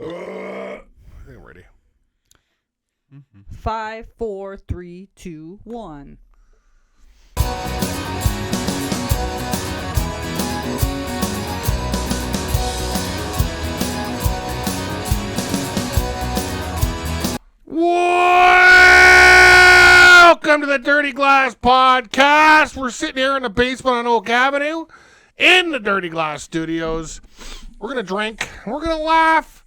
I think I'm ready. 5, 4, 3, 2, 1. Welcome to the Dirty Glass Podcast. We're sitting here in the basement on Oak Avenue in the Dirty Glass Studios. We're going to drink. We're going to laugh.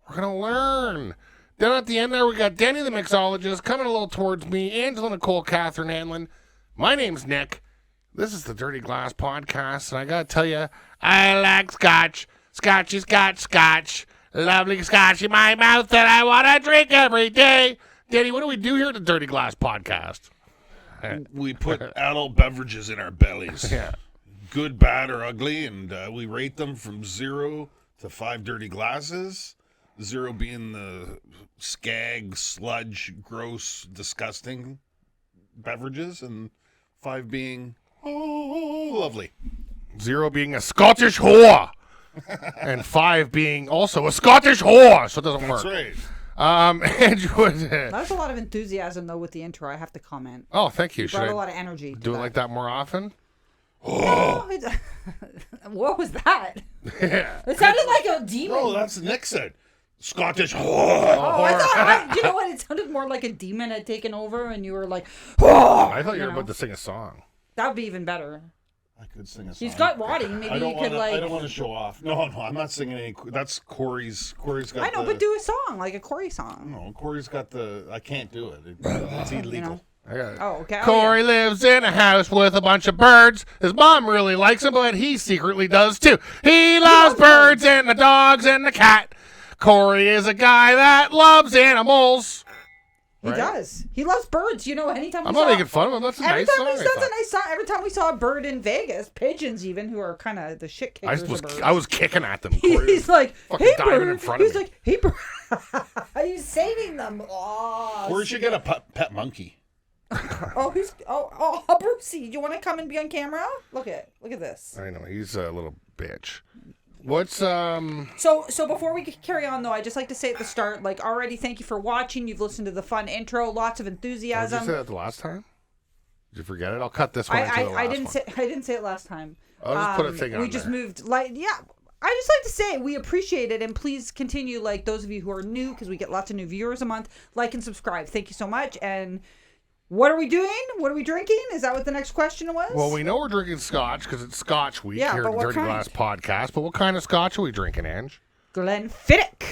We're going to learn. Then at the end there, we got Denny the mixologist coming a little towards me, Angela Nicole Catherine Hanlon. My name's Nick. This is the Dirty Glass Podcast, and I got to tell you, I like Scotch. Scotchy, Scotch. Lovely Scotch in my mouth that I want to drink every day. Danny, what do we do here at the Dirty Glass Podcast? We put adult beverages in our bellies. Yeah. Good, bad, or ugly, and we rate them from 0 to 5 dirty glasses. 0 being the skag, sludge, gross, disgusting beverages, and 5 being, lovely. 0 being a Scottish whore. And 5 being also a Scottish whore. So it doesn't work. That's right. Andrew. That's a lot of enthusiasm, though, with the intro. I have to comment. Oh, thank you. You Should brought I a lot of energy. do it like that more often? Oh, what was that? Yeah. It sounded like a demon. No, that's Nick said. Scottish whore. Oh, I thought, you know what? It sounded more like a demon had taken over, and you were like, oh, I thought you were about to sing a song. that would be even better. I could sing a song. He's got wadding. Maybe you could I don't like. want to show off. No, I'm not singing any. That's Corey's. Corey's got I know, but do a song like a Corey song. No, Corey's got the. I can't do it. It's illegal. You know? I got it. Oh, okay. Corey lives in a house with a bunch of birds. His mom really likes him, but he secretly does too. He loves birds and the dogs and the cat. Corey is a guy that loves animals. He does. He loves birds. You know, anytime I'm we not saw, making fun of him. That's a every nice time song. we saw, that's a nice song. Every time we saw a bird in Vegas, pigeons even, who are kind of the shit kickers of birds. I was kicking at them. Corey He's like, fucking hey diving bird. in front of He's me. like, hey bird. He's saving them. Oh, Corey should get a pet monkey. Brucey, do you want to come and be on camera? Look at this. I know he's a little bitch. What's So before we carry on though, I just like to say at the start, like already, thank you for watching. You've listened to the fun intro, lots of Did you enthusiasm. say that the last time? Did you forget it? I'll cut this one into the last I didn't one. say I didn't say it last time. I'll just put a thing on We just there. moved I just like to say we appreciate it, and please continue. Like those of you who are new, because we get lots of new viewers a month, like and subscribe. Thank you so much. And what are we doing? What are we drinking? Is that what the next question was? Well, we know we're drinking Scotch because it's Scotch Week Yeah, here but at the what Dirty kind? Glass Podcast. But what kind of Scotch are we drinking, Ange? Glenfiddich,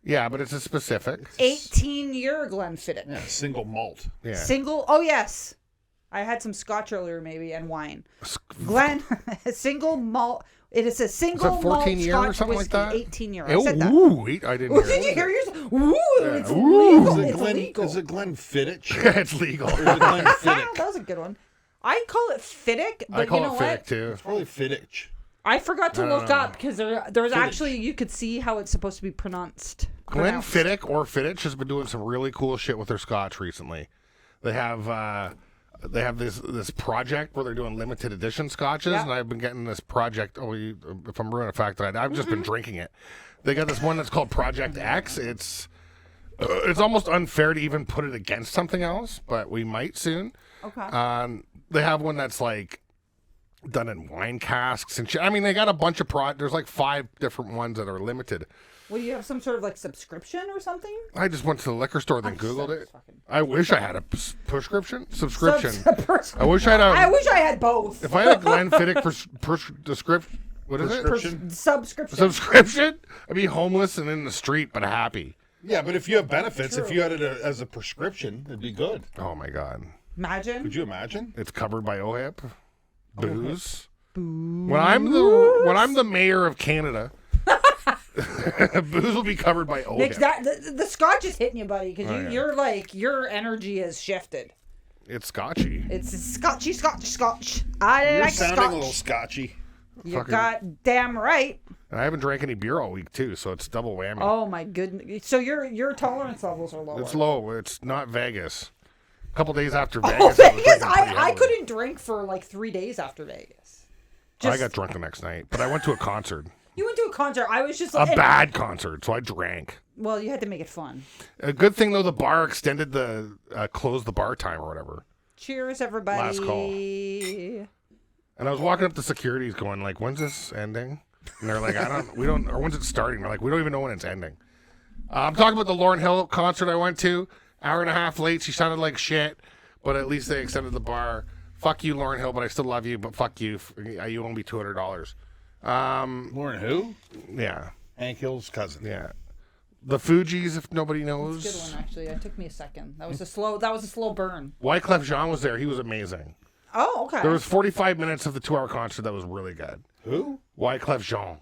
Yeah, but it's a specific. 18-year Glenfiddich. Yeah, single malt. Yeah. Single. Oh yes, I had some Scotch earlier, maybe, and wine. Glen, single malt. It is a single Is that 14 malt year or Scotch something whiskey, like that? 18-year. I said that. Ooh, I didn't Oh, hear did you it. hear yourself? Ooh, it's Ooh. legal. Is it It's legal. Is it Glenfiddich? Yeah, it's legal. Or is it Glenfiddich? That was a good one. I call it Fiddick, but I call you know it Fiddick what? too. It's probably Fiddich. I forgot to I don't look know. up because there's actually, you could see how it's supposed to be pronounced. Glenfiddich or Fiddich has been doing some really cool shit with their Scotch recently. They have this project where they're doing limited edition Scotches, Yeah. and I've been getting this project. If I'm ruining a fact that I've just been drinking it. They got this one that's called Project X. It's almost unfair to even put it against something else, but we might soon. Okay. They have one that's like done in wine casks and shit. I mean, they got a bunch of there's like 5 different ones that are limited. Well, you have some sort of like subscription or something? I just went to the liquor store, then Googled it. fucking- I wish I had a subscription. I I wish I wish I had both. If I had a Glenfiddich description, what is it? Prescription? Subscription. Subscription? I'd be homeless and in the street, but happy. Yeah, but if you have benefits, if you had it as a prescription, it'd be good. Oh my God. Imagine. Could you imagine? It's covered by OHIP. Booze. When I'm the mayor of Canada, booze will be covered by Nick, OHIP. the Scotch is hitting you, buddy, because yeah. you're like, your energy has shifted. It's Scotchy. It's Scotchy, Scotch. I You're like sounding Scotch. a little scotchy. You're fucking- goddamn right. And I haven't drank any beer all week too, so it's double whammy. Oh my goodness. So your tolerance levels are lower. It's low. It's not Vegas. A couple days after Vegas. Oh, I was Vegas! drinking pretty I heavily. couldn't drink for like 3 days after Vegas. I got drunk the next night, but I went to a concert. You went to a concert. I was just A like, bad concert, so I drank. well, you had to make it fun. A good thing, though, the bar extended closed the bar time or whatever. Cheers, everybody. Last call. And I was walking up to securities going, like, when's this ending? And they're like, or when's it starting? They're like, we don't even know when it's ending. I'm talking about the Lauryn Hill concert I went to. Hour and a half late. She sounded like shit, but at least they extended the bar. Fuck you, Lauryn Hill, but I still love you, but fuck you. You owe me $200. Lauren who? Yeah. Hank Hill's cousin. Yeah. The Fugees, if nobody knows. Good one, actually. It took me a second. That was a slow burn. Wyclef Jean was there. He was amazing. Oh, okay. There was 45 minutes of the 2-hour concert that was really good. Who? Wyclef Jean.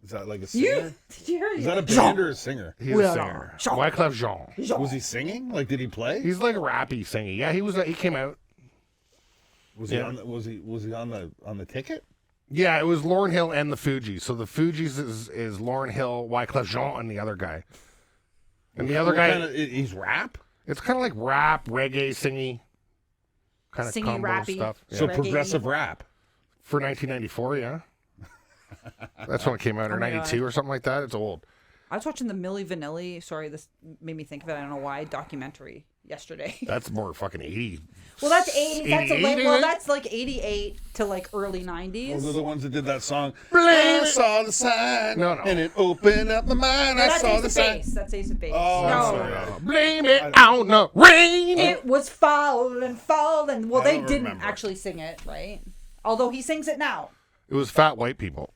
Is that like a singer? Did you hear Is that a band or a singer? He's a singer. Wyclef Jean. Was he singing? Like, did he play? He's like a rappy singing. Yeah, he was. He came out. Was he on? Was he on the ticket? Yeah, it was Lauryn Hill and the Fugees. So the Fugees is Lauryn Hill, Wyclef Jean, and the other guy. And the other guy, he's rap. it's kind of like rap, reggae, singy, kind of Singy, combo rappy. stuff. So Reggae. progressive rap. For 1994, yeah. That's when it came out, or Oh my 92 or something like that. It's old. I was watching the Milli Vanilli. Sorry, this made me think of it. I don't know why. Documentary yesterday. That's more fucking 80. Well, that's 80s. That's 88, well, ain't it? that's like 88 to like early 90s. Those are the ones that did that song. Blame I it. saw the sign, No, no. and it opened up my mind. No, I that's saw Ace the of sign. Base. That's Ace of Base. Oh, no. I'm sorry. Blame it on the rain. It was falling. Well, I they don't didn't remember. actually sing it, right? Although he sings it now. It was fat white people.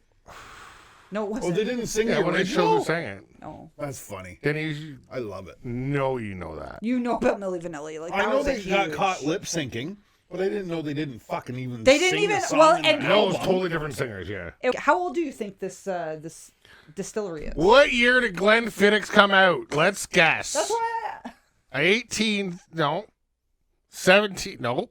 No, it Oh, wasn't. they didn't sing Yeah, the when they showed original? who sang it. No. That's funny. Then you I love it. know you know that. You know about Milli Vanilli. Like, I that know was they a got huge... caught lip syncing, but I didn't know they didn't fucking even. They didn't sing even- The song well, in the and- No, it was album. totally different singers, yeah. How old do you think this distillery is? What year did Glenfiddich come out? Let's guess. That's why 18, no. 17, no.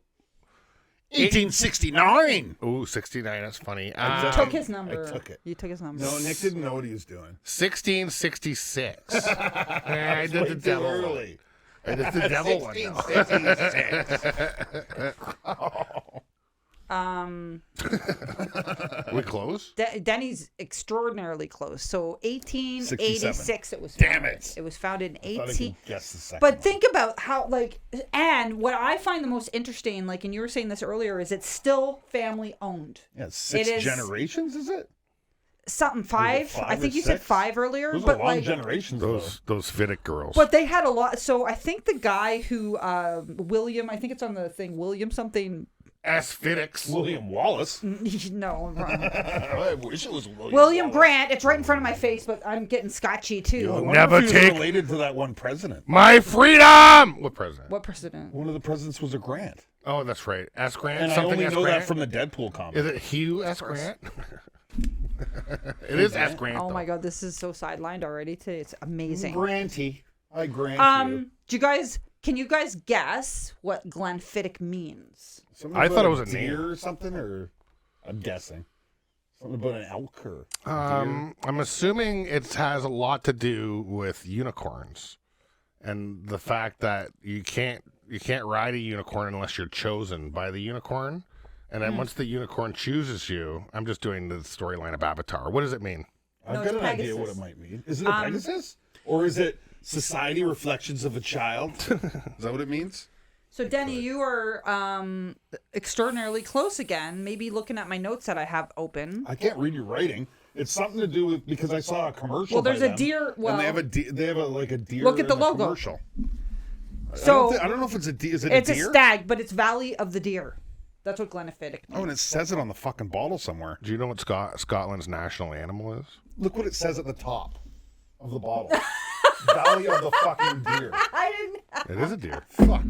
1869. Ooh, 69, that's funny. I took his number. I took it. You took his number. No, Nick didn't know what he was doing. 1666. Yeah, I did Way the too devil. early. I did the devil one, though. 1666. We close? Denny's extraordinarily close. So 1886 it was founded. Damn it. It was founded in Thought I 18 could guess the second But one. think about how, like, and what I find the most interesting, like, and you were saying this earlier, is it's still family owned. Yeah, six it is- generations, is it? Something five. five I think or you said six? 5 earlier, Those but are long like, generations, Those Fiddick girls. but they had a lot. So I think the guy who William, I think it's on the thing, William something. S. Fiddicks. William Wallace. No, wrong. I wish it was William. William Wallace. Grant. It's right in front of my face, but I'm getting scotchy too. I wonder Never if he was take- related to that one president. My freedom! What president? What president? One of the presidents was a Grant. Oh, that's right. S. Grant? And I Something only S. know Grant? that from the Deadpool comic. Is it Hugh S. Grant? It is S. Grant, Oh though. my God, this is so sidelined already. It's amazing. Granty. I grant you. Can you guys guess what Glenfiddich means? Something I about thought it was a deer name. or something, or I'm guessing. Something about an elk or I'm assuming it has a lot to do with unicorns and the fact that you can't ride a unicorn unless you're chosen by the unicorn. And then once the unicorn chooses you, I'm just doing the storyline of Avatar. What does it mean? I've No, got it's an idea what Pegasus. it might mean. Is it a Pegasus? Or is it Society Reflections of a Child? Is that what it means? So, Denny, you are extraordinarily close again. Maybe looking at my notes that I have open. I can't read your writing. It's something to do with because I saw a commercial. Well, there's by a them, deer- well- and they have a like a deer. Look at the in the logo. Commercial. So I don't know if it's a deer. Is it it's a a deer? stag, but it's Valley of the Deer. That's what Glenfiddich means. Oh, and it says it on the fucking bottle somewhere. Do you know what Scotland's national animal is? Look what it says at the top of the bottle. Valley of the fucking deer. I didn't. It is a deer. Fuck.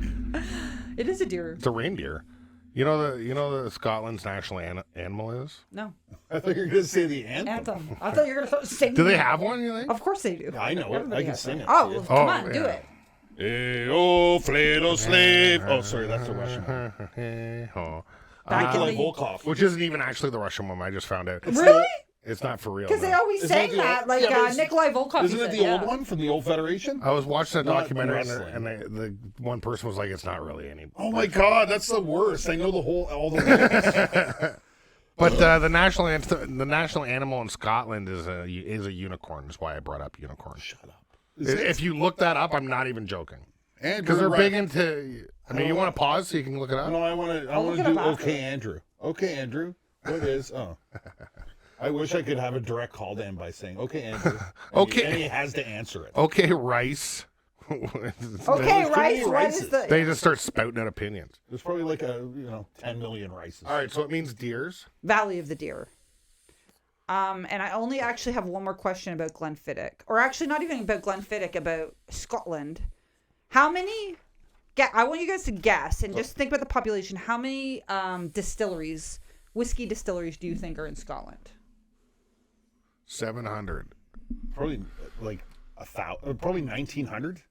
It is a deer. It's a reindeer. You know the Scotland's national animal is? No. I thought you were going to say the anthem. Anthem. I thought you were going to sing. Do they have one, you think? Of course they do. I know it. Everybody I can has sing one. it. Oh, well, come Oh, on, do yeah. it. Hey, oh, flail, slave. Oh, sorry, that's the Russian one. Oh. Back in Nikolai the... Volkov. Which isn't even actually the Russian one. I just found out. Really? It's not for real. Because they no. always Isn't sang it the that, old- like yeah, but it's- Nikolai Volkov. Isn't he it said, the yeah. old one from the old Federation? I was watching a Not documentary wrestling. and the one person was like, "It's not really any." Oh my God, that's the worst. I know all the lyrics. But the national animal in Scotland is a unicorn. That's why I brought up unicorn. Shut up. If you look that up, I'm not even joking. Andrew, Because they're right. big into. I mean, you want to pause so you can look it up? No, I want to look it do up after. okay, Andrew. Okay, Andrew. What is? Oh. I wish I could have a direct call to him by saying, okay, Andrew. And he has to answer it. Okay, Rice. Okay, Rice. What is the? They just start spouting out opinions. There's probably like 10 million rices. All right, so it means deers. Valley of the Deer. And I only actually have one more question about Glenfiddich, or actually not even about Glenfiddich, about Scotland. How many? I want you guys to guess and just think about the population. How many distilleries, whiskey distilleries, do you think are in Scotland? 700. Probably like 1,000. Probably 1,900.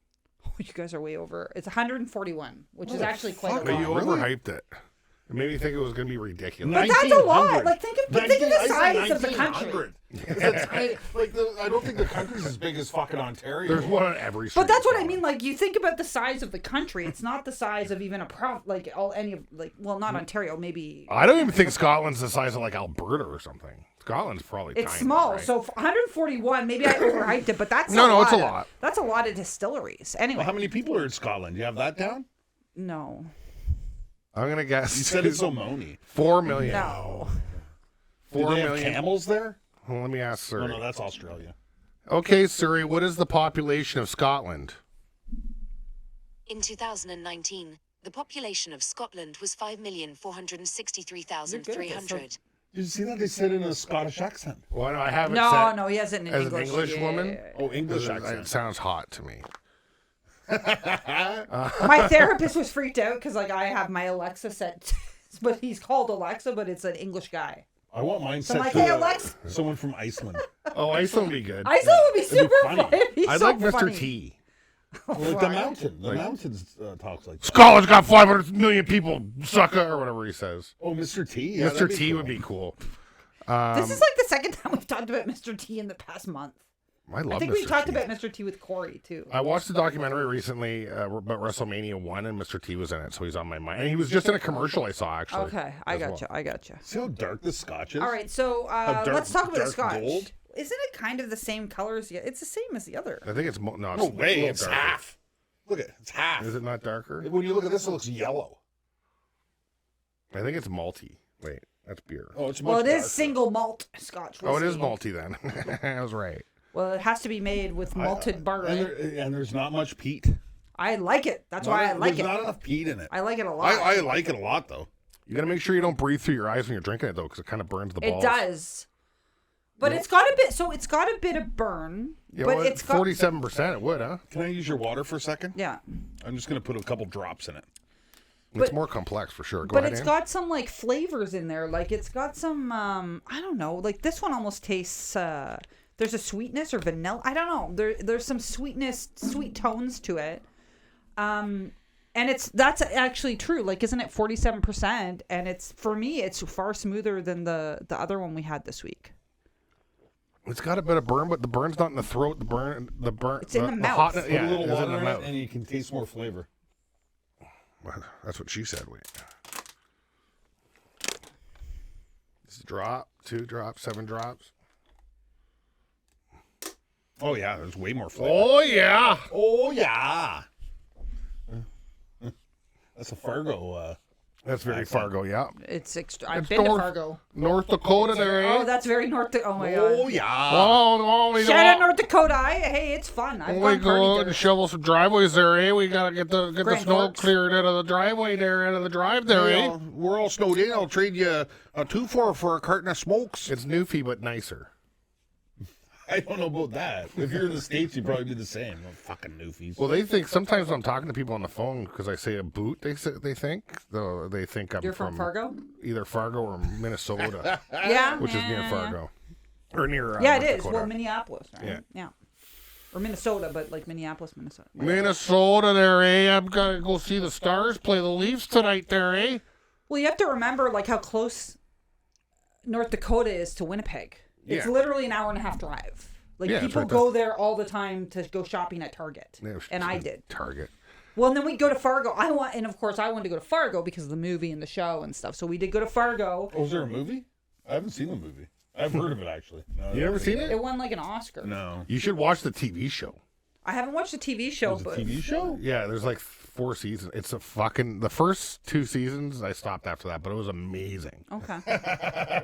Oh, you guys are way over. It's 141, which is actually quite a But lot. you overhyped it. It made me think it was going to be ridiculous. But that's a lot. 1,900. Like think of the size of the country. I don't think the country's as big as fucking Ontario. There's one on every street. But that's what I mean. Like you think about the size of the country. It's not the size of even a not Ontario. Maybe I don't even think Scotland's the size of like Alberta or something. Scotland's probably it's tiny, small. right? So 141. Maybe I overhyped it, but that's it's a lot. That's a lot of distilleries. Anyway, Well, how many people are in Scotland? Do you have that down? no. I'm going to guess. You said it's so moany. 4 million. No. Do 4 they have million. camels there? Well, let me ask Surrey. No, that's Australia. Okay, Surrey, what is the population of Scotland? In 2019, the population of Scotland was 5,463,300. Did you see that? They said in a Scottish accent. Well, I haven't No, he hasn't in as English. an English Yeah, woman. yeah, yeah. Oh, English It accent. sounds hot to me. My therapist was freaked out because like I have my Alexa set, but he's called Alexa, but it's an English guy. I want mine So set I'm like, to hey, Alexa. someone from Iceland. Oh, Iceland would be good. Iceland would be It'd be super funny. funny. It'd be I'd so like Mr. funny. T. Like the mountain. The mountains talks like that. Scotland's got 500 million people, sucker, or whatever he says. Oh, Mr. T? Yeah, Mr. that'd T cool. would be cool. This is like the second time we've talked about Mr. T in the past month. I love I think Mr. we talked T. about Mr. T with Corey too. I watched the documentary recently about WrestleMania 1, and Mr. T was in it, so he's on my mind. And he was just in a commercial I saw, actually. Okay, I gotcha. I gotcha. See how dark the Scotch is? All right, so dark- let's talk about the dark Scotch. gold? Isn't it kind of the same color as the? It's the same as the other. I think it's... No, it's No a way, little it's darker. half. Look at it, it's half. Is it not darker? When you look at this, it looks yellow. I think it's malty. Wait, that's beer. Oh, it's much Well, it is darker. single malt Scotch. Oh, it is whiskey. malty then. I was right. Well, it has to be made with malted barley. And there's not much peat. I like it. That's why I like There's it. not enough peat in it. I like it a lot. I like it a lot, though. You gotta make sure you don't breathe through your eyes when you're drinking it, though, because it kind of burns the balls. It does. But it's got a bit. So it's got a bit of burn. Yeah, but well, it's got 47%. It would, huh? Can I use your water for a second? Yeah. I'm just going to put a couple drops in it. It's But- more complex for sure. Go But ahead, it's Ann. got some like flavors in there. Like it's got some I don't know. Like this one almost tastes there's a sweetness or vanilla. I don't know. There's some sweet tones to it. And that's actually true. Like isn't it 47%? And it's for me it's far smoother than the other one we had this week. It's got a bit of burn, but the burn's not in the throat. The burn. It's in the mouth. hotness- Put yeah, a little it's in water the in mouth. it, and you can taste more flavor. Well, that's what she said. Wait. It's a drop, 2 drops, 7 drops. Oh, yeah, there's way more flavor. Oh yeah. Oh, yeah. That's a Fargo. That's very Fargo. Yeah. It's I've It's been to North- Fargo. North Dakota there. Eh? Oh, that's very North. Oh my Oh, god. yeah. Oh, we Shout out go. North Dakota. Hey, it's fun. I've We gone go party and there. shovel some driveways there, eh? We gotta get the Grand snow Forks. cleared out of the driveway there, out of the drive there, eh? We're all snowed in. I'll trade you a 2-4 for a carton of smokes. It's Newfie but nicer. I don't know about that. If you're in the States, you'd probably do the same. Oh, fucking newfies. Well, they think sometimes when I'm talking to people on the phone because I say a boot, they think I'm You're from Fargo? either Fargo or Minnesota, Yeah. which is near yeah. Fargo or near Yeah, North it is. Dakota. Well, Minneapolis, right? Yeah. Yeah. Or Minnesota, but like Minneapolis, Minnesota. Minnesota there, eh? I've got to go see the Stars play the Leafs tonight there, eh? Well, you have to remember like how close North Dakota is to Winnipeg. It's Yeah. literally an hour and a half drive. Like Yeah, it's people right go there all the time to go shopping at Target, Yeah, and I did. Target. Well, and then we go to Fargo. Of course, I wanted to go to Fargo because of the movie and the show and stuff. So we did go to Fargo. Oh, is there a movie? I haven't seen the movie. I've heard of it actually. No, You never seen it? It won like an Oscar. No. You should watch the TV show. I haven't watched the TV show, It's a but TV show? Yeah, there's like 4 seasons. It's the first 2 seasons. I stopped after that, but it was amazing. okay.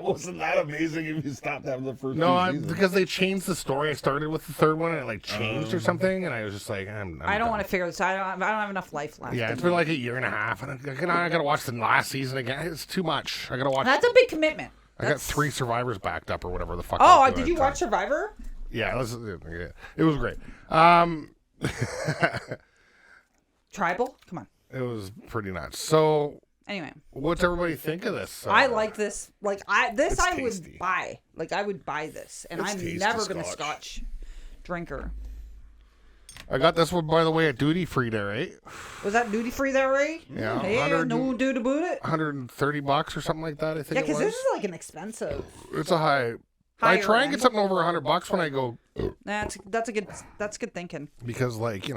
Wasn't that amazing if you stopped after the first No, two seasons? because they changed the story. I started with the third one and it like changed or something, and I was just like, I don't want to figure this out. I don't have enough life left. Yeah, it's been like a year and a half, and I gotta watch the last season again. It's too much. I gotta watch. That's a big commitment. I got 3 Survivors backed up or whatever the fuck. I Oh, was doing did at you the watch time. Survivor? Yeah, it was great. Tribal? Come on. It was pretty nuts. So, Anyway, what's everybody think of this? I like this. Like I It's would tasty. buy. Like I would buy this, and It's I'm tasty never gonna Scotch. Scotch drinker. I got this one, by the way, at duty free there, right? Was that duty free there, right? Yeah, Hey, 100 no dude about it. $130 or something like that. I think Yeah, it because was. this is like an expensive. It's a high. I Higher try and get end. something over $100 when I go That's good thinking. because, like,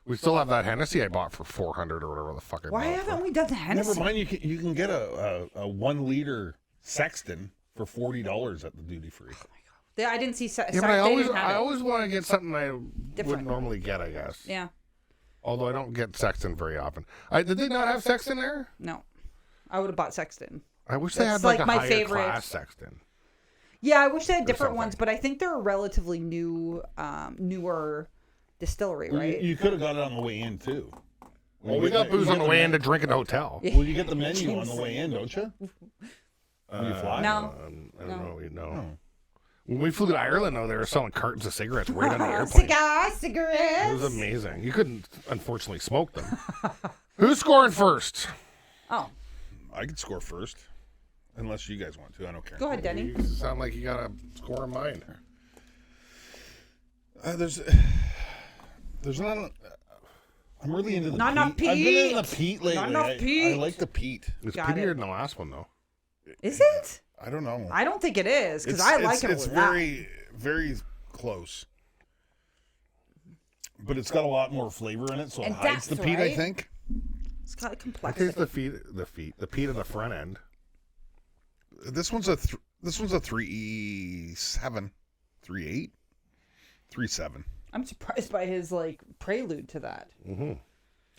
we still have that Hennessy I bought for $400 or whatever the fuck I Why bought. haven't we done the Hennessy? Never mind, you can get a 1 liter Sexton for $40 at the duty free. Yeah, I didn't see. Yeah, but I always want to get something I Different. wouldn't normally get, I guess. Yeah. Although I don't get Sexton very often. Did they not have Sexton there? No, I would have bought Sexton. I wish they That's had like like a my higher favorite. class Sexton. Yeah, I wish they had different something. ones, but I think they're a relatively newer distillery, right? You could have got it on the way in too. Well, we got booze on the way in to drink in the hotel. Well, you get the menu on the way in, don't you? When you fly? No. I don't know. When we flew to Ireland, though, they were selling cartons of cigarettes right on the airplane. Cigars, cigarettes. It was amazing. You couldn't, unfortunately, smoke them. Who's scoring first? Oh, I could score first. Unless you guys want to. I don't care. go ahead, Denny. You sound like you got a score in mind. There's not. I'm really into the Not enough peat. I've been in the peat. peat lately. Not enough peat. I like the peat. It's Got prettier it. than the last one, though. Is it? I don't know. I don't think it is because I like it. It's with that. very, very close. But it's got a lot more flavor in it, so it And hides the depth, peat, I right? think. It's got a I taste complexity. the peat of the front end. This one's a 3.7, 3.8, 3.7. I'm surprised by his like prelude to that. Mm-hmm.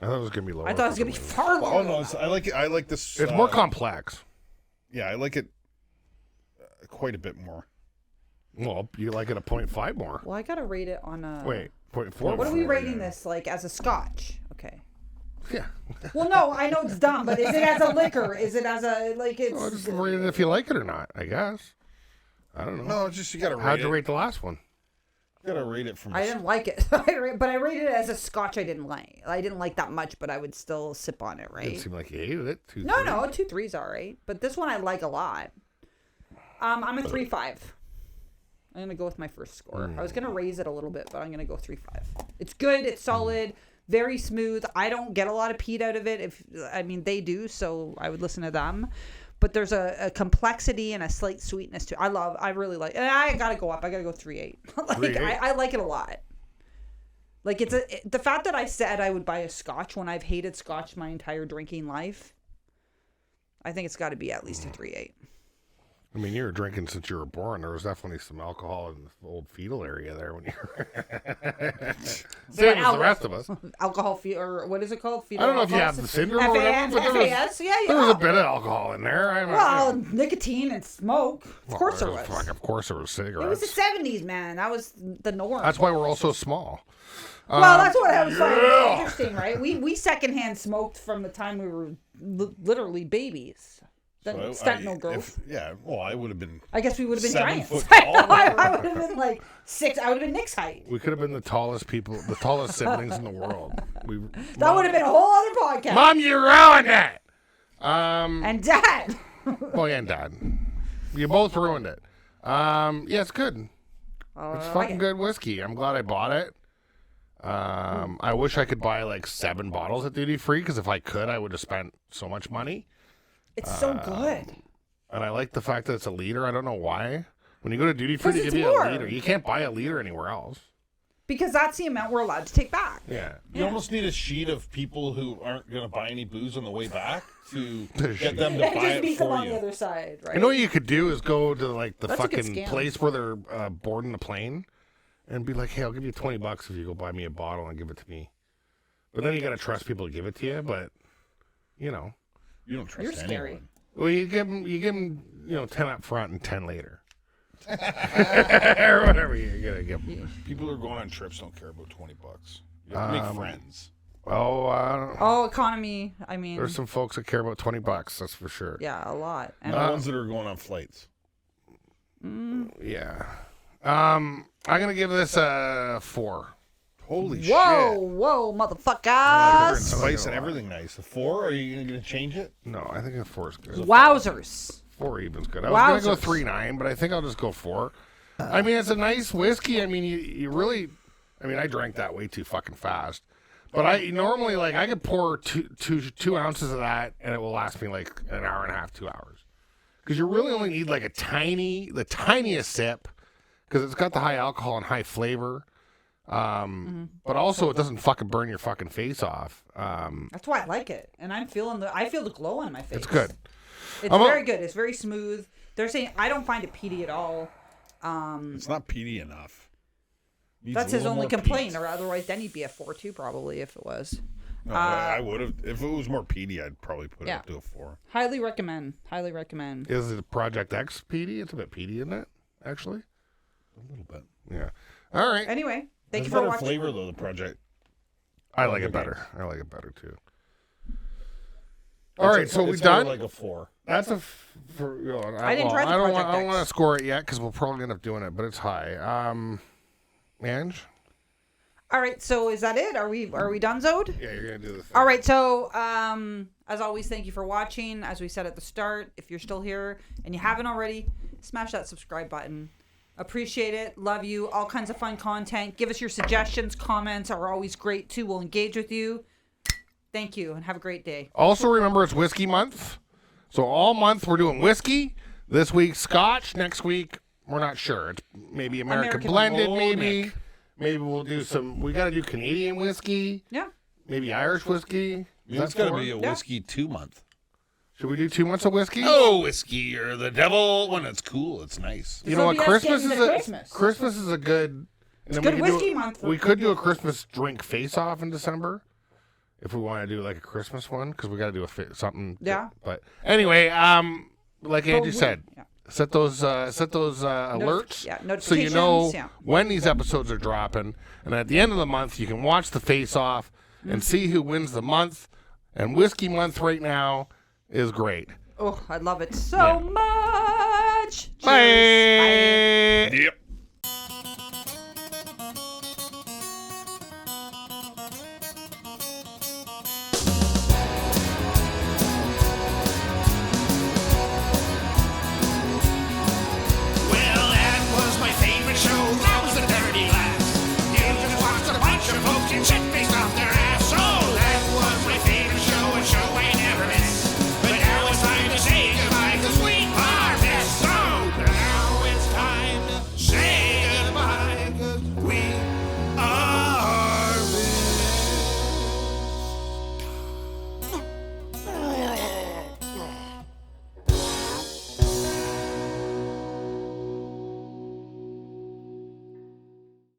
I thought it was gonna be lower. I thought it was gonna be for far lower. Oh no, I like it. I like this. It's more complex. Yeah, I like it quite a bit more. Well, you like it a 0.5 more. Well, I gotta rate it on a. Wait, 0.4 What more. are we rating this like as a Scotch? Okay. Yeah. Well, no, I know it's dumb, but is it as a liquor? Is it as a like it's? Well, just rate it if you like it or not, I guess. I don't know. No, it's just you got to rate How'd it. you rate the last one? You got to rate it from. I didn't like it, but I rated it as a Scotch. I didn't like that much, but I would still sip on it, right? Didn't seem like you hated it. No, 2.3's all right, but this one I like a lot. I'm a 3.5. I'm gonna go with my first score. I was gonna raise it a little bit, but I'm gonna go 3.5. It's good. It's solid. Very smooth. I don't get a lot of peat out of it. They do, so I would listen to them. But there's a complexity and a slight sweetness to it. I really like it. And I gotta go up. I gotta go 3.8. Like 3.8? I like it a lot. Like the fact that I said I would buy a Scotch when I've hated Scotch my entire drinking life. I think it's got to be at least a 3.8. I mean, you were drinking since you were born. There was definitely some alcohol in the old fetal area there when you were. Same as the rest of us. Alcohol or what is it called? I don't know if you have the syndrome or whatever, but FAS, yeah. there was a bit of alcohol in there. Well, nicotine and smoke. Of course there was. Fuck, of course there was cigarettes. It was the 70s, man. That was the norm. That's why we're all so small. Well, that's what I was finding interesting, right? We secondhand smoked from the time we were literally babies. Then no growth. I would have been. I guess we would have been 7 giants. foot I tall. would have been like 6. I would have been Nick's height. We could have been the tallest siblings in the world. That would have been a whole other podcast. Mom, you ruined it. And Dad. Well, yeah, and Dad. You both ruined it. Yeah, it's good. It's fucking good whiskey. I'm glad I bought it. I wish I could buy like 7 bottles at duty free because if I could, I would have spent so much money. It's so good. And I like the fact that it's a liter. I don't know why. When you go to duty free, they 'Cause give it's you more. a liter. You can't buy a liter anywhere else. because that's the amount we're allowed to take back. Yeah. You almost need a sheet of people who aren't going to buy any booze on the way back to get them to And buy just it meet them for on the you. other side, right? You know what you could do is go to like the That's a good fucking scam. place where they're boarding the plane and be like, hey, I'll give you $20 if you go buy me a bottle and give it to me. But then you got to trust people to give it to you. But, you know. You don't trust You're anyone. scary. Well, you give them, 10 up front and 10 later. Or whatever you're going to give them. People who are going on trips don't care about $20. You have to make friends. Oh, economy. I mean, There's some folks that care about $20, that's for sure. yeah, a lot. And Not the ones that are going on flights. Yeah. I'm going to give this a 4. Holy whoa, shit. motherfuckers! Spice and everything nice. A 4? Are you going to change it? No, I think a 4 is good. Wowzers. 4 even's good. I was going to go Wowzers. 3.9, but I think I'll just go 4. I mean, it's a nice whiskey. I mean, you really... I mean, I drank that way too fucking fast. But I normally, like, I could pour two ounces of that, and it will last me, like, an hour and a half, 2 hours. Because you really only need, like, the tiniest sip, because it's got the high alcohol and high flavor. But also, it doesn't fucking burn your fucking face off. That's why I like it, and I feel the glow on my face. It's good. It's very good. It's very smooth. They're saying I don't find it peaty at all. It's not peaty enough. Needs That's a his little only more complaint, peat. or otherwise then he'd be a 4.2 probably if it was. No, I would have. If it was more peaty, I'd probably put it Yeah. up to a 4. Highly recommend. Highly recommend. Is it Project X peaty? It's a bit peaty, isn't it? Actually? A little bit. Yeah. All right. Anyway, thank Has you for better watching. flavor, though, the project. I like it better. I like it better, too. All right, so we it's more done? like a 4. That's a. I didn't try the I don't Project want to X. score it yet because we'll probably end up doing it, but it's high. Ange? All right, so is that it? Are we done, Zode? Yeah, you're gonna do the thing. All right, so as always, thank you for watching. As we said at the start, if you're still here and you haven't already, smash that subscribe button. Appreciate it. Love you. All kinds of fun content. Give us your suggestions. Comments are always great too. We'll engage with you. Thank you and have a great day. Also, remember it's whiskey month, so all month we're doing whiskey. This week Scotch. Next week we're not sure. It's maybe American blended. Oh, maybe. Nick. Maybe we'll do some. We got to do Canadian whiskey. Yeah. Maybe Irish whiskey. It's got to be a whiskey 2 month. Should we do 2 months of whiskey? Oh, whiskey, you're the devil. When it's cool, it's nice. You know what? be us Christmas getting is to a Christmas. Christmas is a good. It's good whiskey month for We could do a Christmas drink face off in December, if we want to do like a Christmas one, because we got to do something. Yeah. But anyway, like Angie said, yeah. set those alerts, yeah, so you know notifications, yeah. when these episodes are dropping, and at the end of the month you can watch the face off and see who wins the month. And whiskey month right now is great. Oh, I love it so much. Cheers. Bye. Yep.